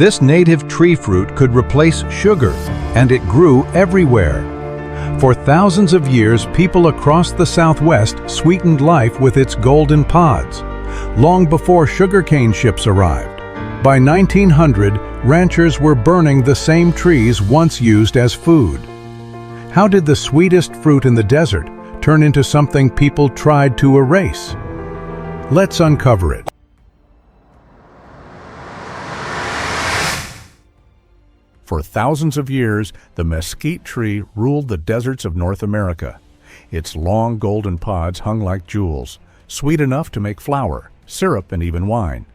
This native tree fruit could replace sugar, and it grew everywhere. For thousands of years, people across the Southwest sweetened life with its golden pods, long before sugarcane ships arrived. By 1900, ranchers were burning the same trees once used as food. How did the sweetest fruit in the desert turn into something people tried to erase? Let's uncover it. For thousands of years, the mesquite tree ruled the deserts of North America. Its long golden pods hung like jewels, sweet enough to make flour, syrup, and even wine.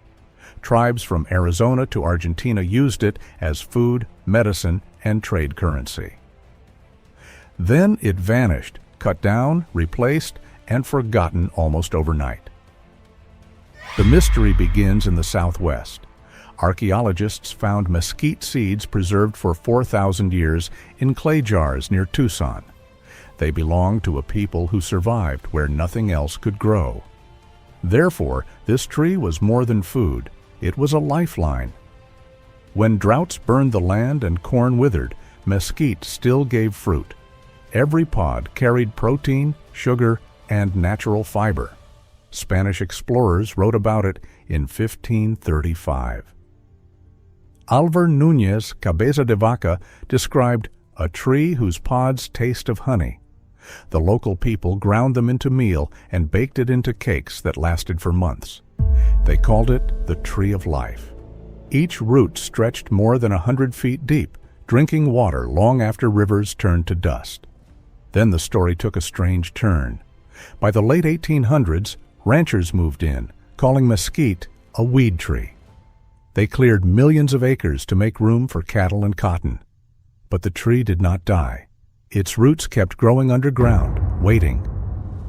Tribes from Arizona to Argentina used it as food, medicine, and trade currency. Then it vanished, cut down, replaced, and forgotten almost overnight. The mystery begins in the Southwest. Archaeologists found mesquite seeds preserved for 4,000 years in clay jars near Tucson. They belonged to a people who survived where nothing else could grow. Therefore, this tree was more than food. It was a lifeline. When droughts burned the land and corn withered, mesquite still gave fruit. Every pod carried protein, sugar, and natural fiber. Spanish explorers wrote about it in 1535. Alvar Núñez Cabeza de Vaca described a tree whose pods taste of honey. The local people ground them into meal and baked it into cakes that lasted for months. They called it the Tree of Life. Each root stretched more than 100 feet deep, drinking water long after rivers turned to dust. Then the story took a strange turn. By the late 1800s, ranchers moved in, calling mesquite a weed tree. They cleared millions of acres to make room for cattle and cotton. But the tree did not die. Its roots kept growing underground, waiting.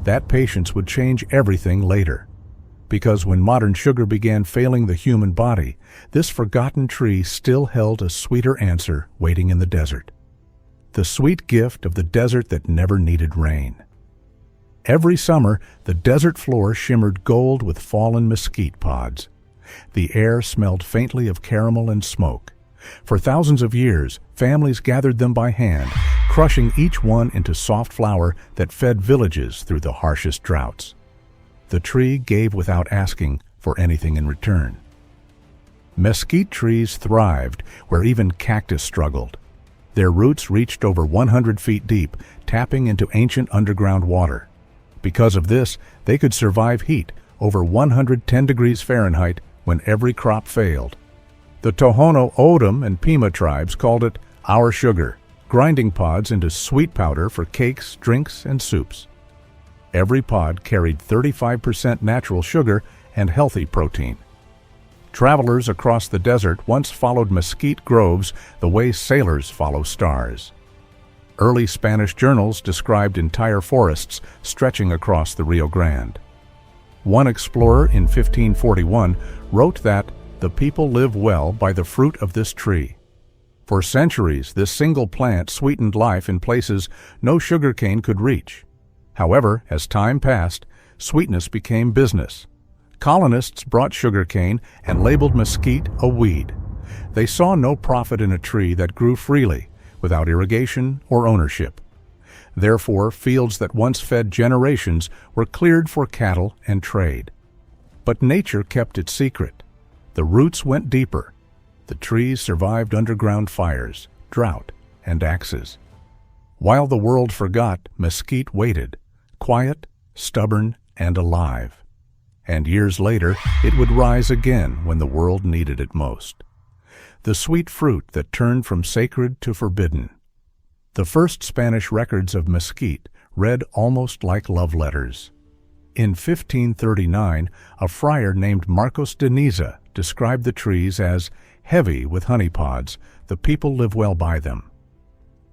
That patience would change everything later. Because when modern sugar began failing the human body, this forgotten tree still held a sweeter answer waiting in the desert. The sweet gift of the desert that never needed rain. Every summer, the desert floor shimmered gold with fallen mesquite pods. The air smelled faintly of caramel and smoke. For thousands of years, families gathered them by hand, crushing each one into soft flour that fed villages through the harshest droughts. The tree gave without asking for anything in return. Mesquite trees thrived where even cactus struggled. Their roots reached over 100 feet deep, tapping into ancient underground water. Because of this, they could survive heat, over 110 degrees Fahrenheit, when every crop failed. The Tohono O'odham and Pima tribes called it our sugar, grinding pods into sweet powder for cakes, drinks, and soups. Every pod carried 35% natural sugar and healthy protein. Travelers across the desert once followed mesquite groves the way sailors follow stars. Early Spanish journals described entire forests stretching across the Rio Grande. One explorer in 1541 wrote that the people live well by the fruit of this tree. For centuries, this single plant sweetened life in places no sugarcane could reach. However, as time passed, sweetness became business. Colonists brought sugarcane and labeled mesquite a weed. They saw no profit in a tree that grew freely, without irrigation or ownership. Therefore, fields that once fed generations were cleared for cattle and trade. But nature kept its secret. The roots went deeper. The trees survived underground fires, drought, and axes. While the world forgot, mesquite waited, quiet, stubborn, and alive. And years later, it would rise again when the world needed it most. The sweet fruit that turned from sacred to forbidden. The first Spanish records of mesquite read almost like love letters. In 1539, a friar named Marcos de Niza described the trees as heavy with honey pods. The people live well by them.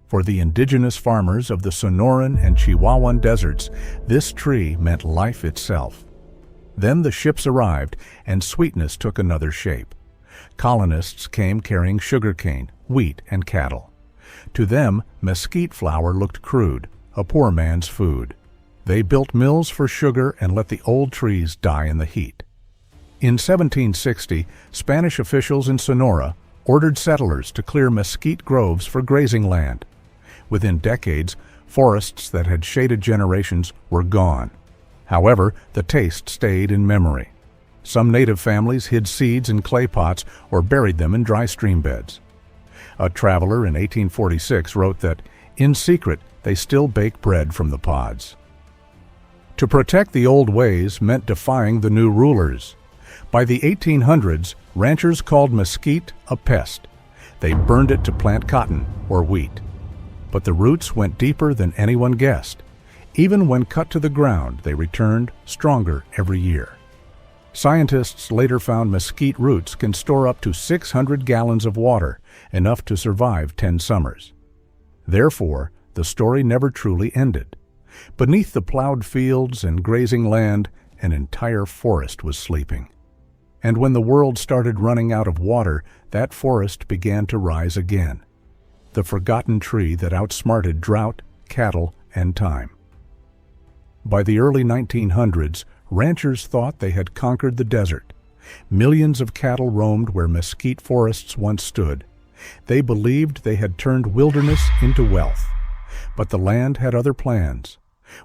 For the indigenous farmers of the Sonoran and Chihuahuan deserts, this tree meant life itself. Then the ships arrived, and sweetness took another shape. Colonists came carrying sugarcane, wheat, and cattle. To them, mesquite flour looked crude, a poor man's food. They built mills for sugar and let the old trees die in the heat. In 1760, Spanish officials in Sonora ordered settlers to clear mesquite groves for grazing land. Within decades, forests that had shaded generations were gone. However, the taste stayed in memory. Some native families hid seeds in clay pots or buried them in dry stream beds. A traveler in 1846 wrote that, in secret, they still bake bread from the pods. To protect the old ways meant defying the new rulers. By the 1800s, ranchers called mesquite a pest. They burned it to plant cotton or wheat. But the roots went deeper than anyone guessed. Even when cut to the ground, they returned stronger every year. Scientists later found mesquite roots can store up to 600 gallons of water, enough to survive 10 summers. Therefore, the story never truly ended. Beneath the plowed fields and grazing land, an entire forest was sleeping. And when the world started running out of water, that forest began to rise again. The forgotten tree that outsmarted drought, cattle, and time. By the early 1900s, ranchers thought they had conquered the desert. Millions of cattle roamed where mesquite forests once stood. They believed they had turned wilderness into wealth. But the land had other plans.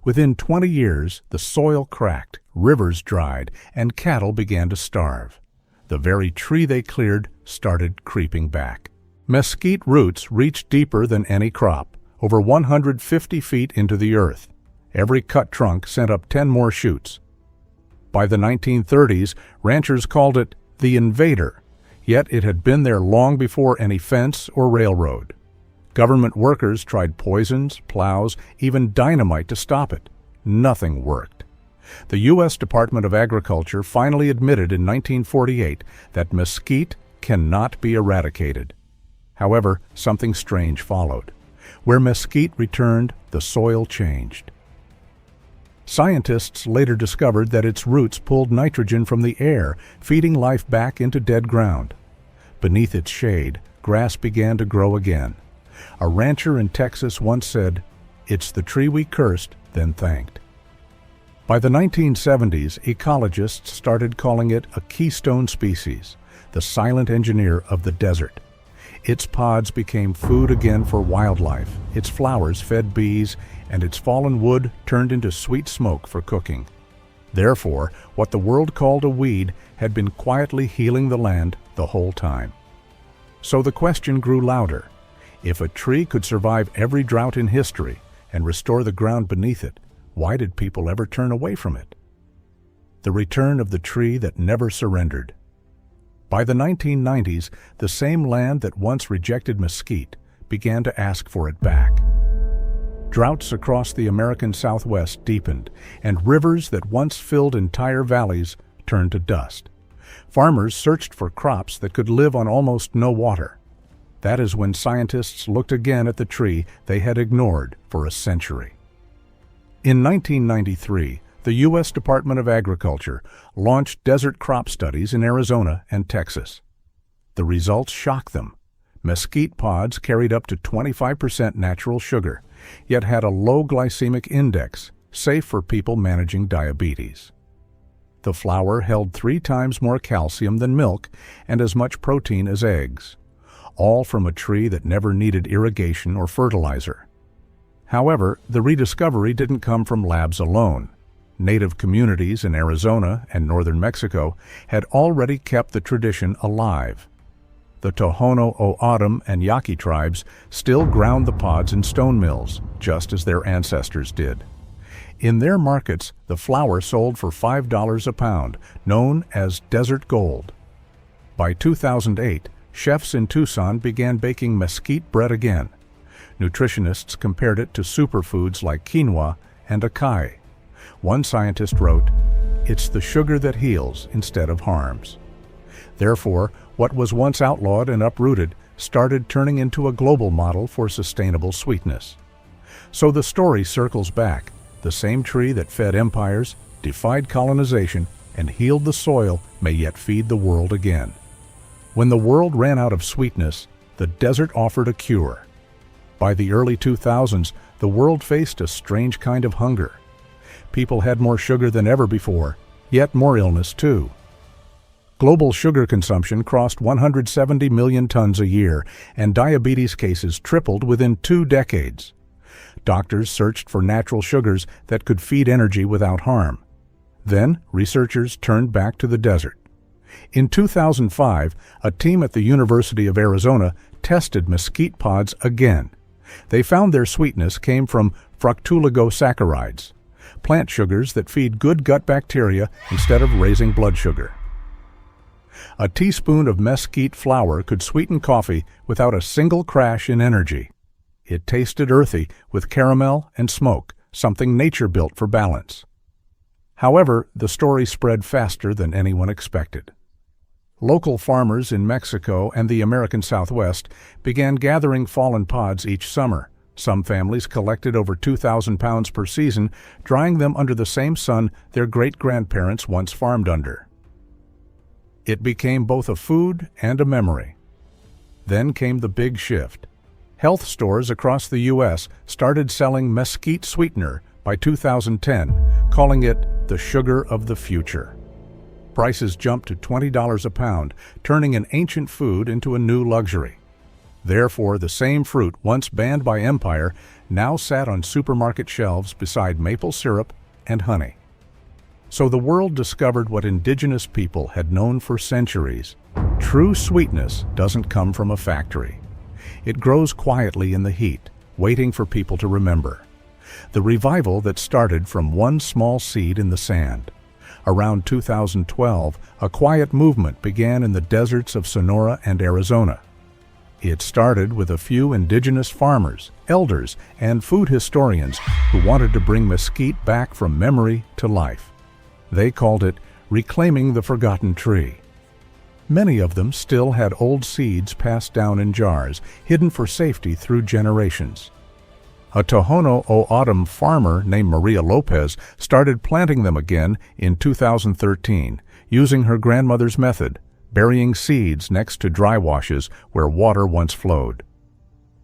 Within 20 years, the soil cracked, rivers dried, and cattle began to starve. The very tree they cleared started creeping back. Mesquite roots reached deeper than any crop, over 150 feet into the earth. Every cut trunk sent up 10 more shoots. By the 1930s, ranchers called it the invader, yet it had been there long before any fence or railroad. Government workers tried poisons, plows, even dynamite to stop it. Nothing worked. The U.S. Department of Agriculture finally admitted in 1948 that mesquite cannot be eradicated. However, something strange followed. Where mesquite returned, the soil changed. Scientists later discovered that its roots pulled nitrogen from the air, feeding life back into dead ground. Beneath its shade, grass began to grow again. A rancher in Texas once said, "It's the tree we cursed, then thanked." By the 1970s, ecologists started calling it a keystone species, the silent engineer of the desert. Its pods became food again for wildlife, its flowers fed bees, and its fallen wood turned into sweet smoke for cooking. Therefore, what the world called a weed had been quietly healing the land the whole time. So the question grew louder. If a tree could survive every drought in history and restore the ground beneath it, why did people ever turn away from it? The return of the tree that never surrendered. By the 1990s, the same land that once rejected mesquite began to ask for it back. Droughts across the American Southwest deepened, and rivers that once filled entire valleys turned to dust. Farmers searched for crops that could live on almost no water. That is when scientists looked again at the tree they had ignored for a century. In 1993, the U.S. Department of Agriculture launched desert crop studies in Arizona and Texas. The results shocked them. Mesquite pods carried up to 25% natural sugar, yet had a low glycemic index, safe for people managing diabetes. The flour held 3 times more calcium than milk and as much protein as eggs, all from a tree that never needed irrigation or fertilizer. However, the rediscovery didn't come from labs alone. Native communities in Arizona and northern Mexico had already kept the tradition alive. The Tohono O'odham and Yaqui tribes still ground the pods in stone mills, just as their ancestors did. In their markets, the flour sold for $5 a pound, known as desert gold. By 2008, chefs in Tucson began baking mesquite bread again. Nutritionists compared it to superfoods like quinoa and acai. One scientist wrote, "It's the sugar that heals instead of harms." Therefore, what was once outlawed and uprooted started turning into a global model for sustainable sweetness. So the story circles back. The same tree that fed empires, defied colonization, and healed the soil may yet feed the world again. When the world ran out of sweetness, the desert offered a cure. By the early 2000s, the world faced a strange kind of hunger. People had more sugar than ever before, yet more illness too. Global sugar consumption crossed 170 million tons a year, and diabetes cases tripled within 2 decades. Doctors searched for natural sugars that could feed energy without harm. Then, researchers turned back to the desert. In 2005, a team at the University of Arizona tested mesquite pods again. They found their sweetness came from fructooligosaccharides, plant sugars that feed good gut bacteria instead of raising blood sugar. A teaspoon of mesquite flour could sweeten coffee without a single crash in energy. It tasted earthy with caramel and smoke, something nature built for balance. However, the story spread faster than anyone expected. Local farmers in Mexico and the American Southwest began gathering fallen pods each summer. Some families collected over 2,000 pounds per season, drying them under the same sun their great-grandparents once farmed under. It became both a food and a memory. Then came the big shift. Health stores across the U.S. started selling mesquite sweetener by 2010, calling it the sugar of the future. Prices jumped to $20 a pound, turning an ancient food into a new luxury. Therefore, the same fruit once banned by empire now sat on supermarket shelves beside maple syrup and honey. So the world discovered what indigenous people had known for centuries. True sweetness doesn't come from a factory. It grows quietly in the heat, waiting for people to remember. The revival that started from one small seed in the sand. Around 2012, a quiet movement began in the deserts of Sonora and Arizona. It started with a few indigenous farmers, elders, and food historians who wanted to bring mesquite back from memory to life. They called it reclaiming the forgotten tree. Many of them still had old seeds passed down in jars, hidden for safety through generations. A Tohono O'odham farmer named Maria Lopez started planting them again in 2013, using her grandmother's method, burying seeds next to dry washes where water once flowed.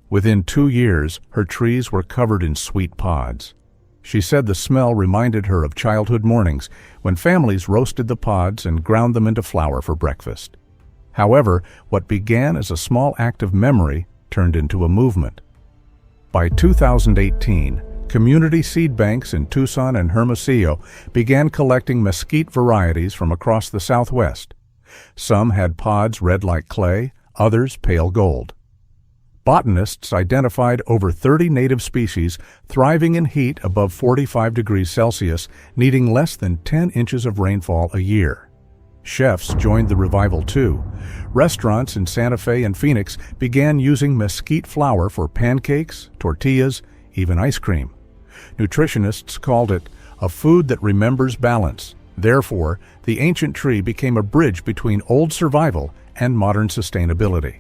Within 2 years, her trees were covered in sweet pods. She said the smell reminded her of childhood mornings when families roasted the pods and ground them into flour for breakfast. However, what began as a small act of memory turned into a movement. By 2018, community seed banks in Tucson and Hermosillo began collecting mesquite varieties from across the Southwest. Some had pods red like clay, others pale gold. Botanists identified over 30 native species thriving in heat above 45 degrees Celsius, needing less than 10 inches of rainfall a year. Chefs joined the revival too. Restaurants in Santa Fe and Phoenix began using mesquite flour for pancakes, tortillas, even ice cream. Nutritionists called it a food that remembers balance. Therefore, the ancient tree became a bridge between old survival and modern sustainability.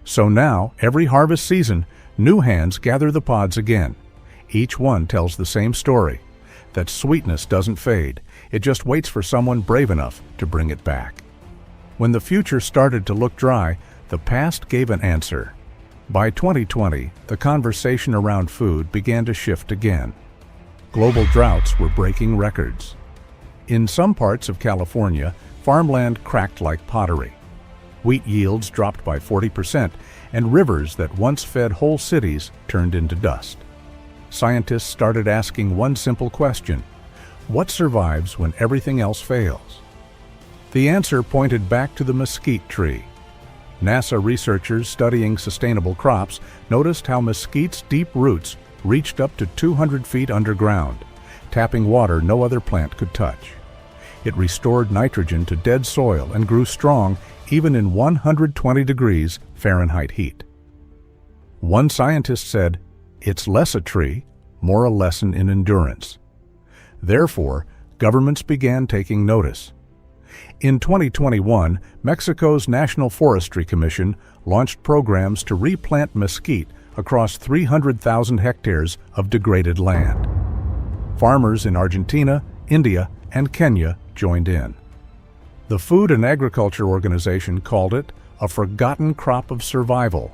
So now, every harvest season, new hands gather the pods again. Each one tells the same story, that sweetness doesn't fade. It just waits for someone brave enough to bring it back. When the future started to look dry, the past gave an answer. By 2020, the conversation around food began to shift again. Global droughts were breaking records. In some parts of California, farmland cracked like pottery. Wheat yields dropped by 40%, and rivers that once fed whole cities turned into dust. Scientists started asking one simple question: what survives when everything else fails? The answer pointed back to the mesquite tree. NASA researchers studying sustainable crops noticed how mesquite's deep roots reached up to 200 feet underground, tapping water no other plant could touch. It restored nitrogen to dead soil and grew strong even in 120 degrees Fahrenheit heat. One scientist said, "It's less a tree, more a lesson in endurance." Therefore, governments began taking notice. In 2021, Mexico's National Forestry Commission launched programs to replant mesquite across 300,000 hectares of degraded land. Farmers in Argentina, India, and Kenya joined in. The Food and Agriculture Organization called it a forgotten crop of survival.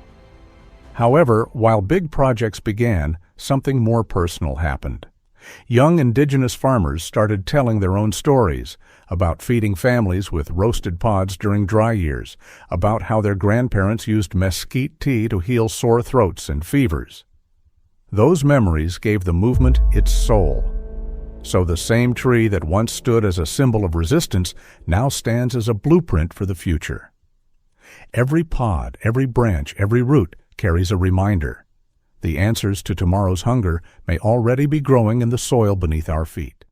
However, while big projects began, something more personal happened. Young indigenous farmers started telling their own stories about feeding families with roasted pods during dry years, about how their grandparents used mesquite tea to heal sore throats and fevers. Those memories gave the movement its soul. So the same tree that once stood as a symbol of resistance now stands as a blueprint for the future. Every pod, every branch, every root carries a reminder. The answers to tomorrow's hunger may already be growing in the soil beneath our feet.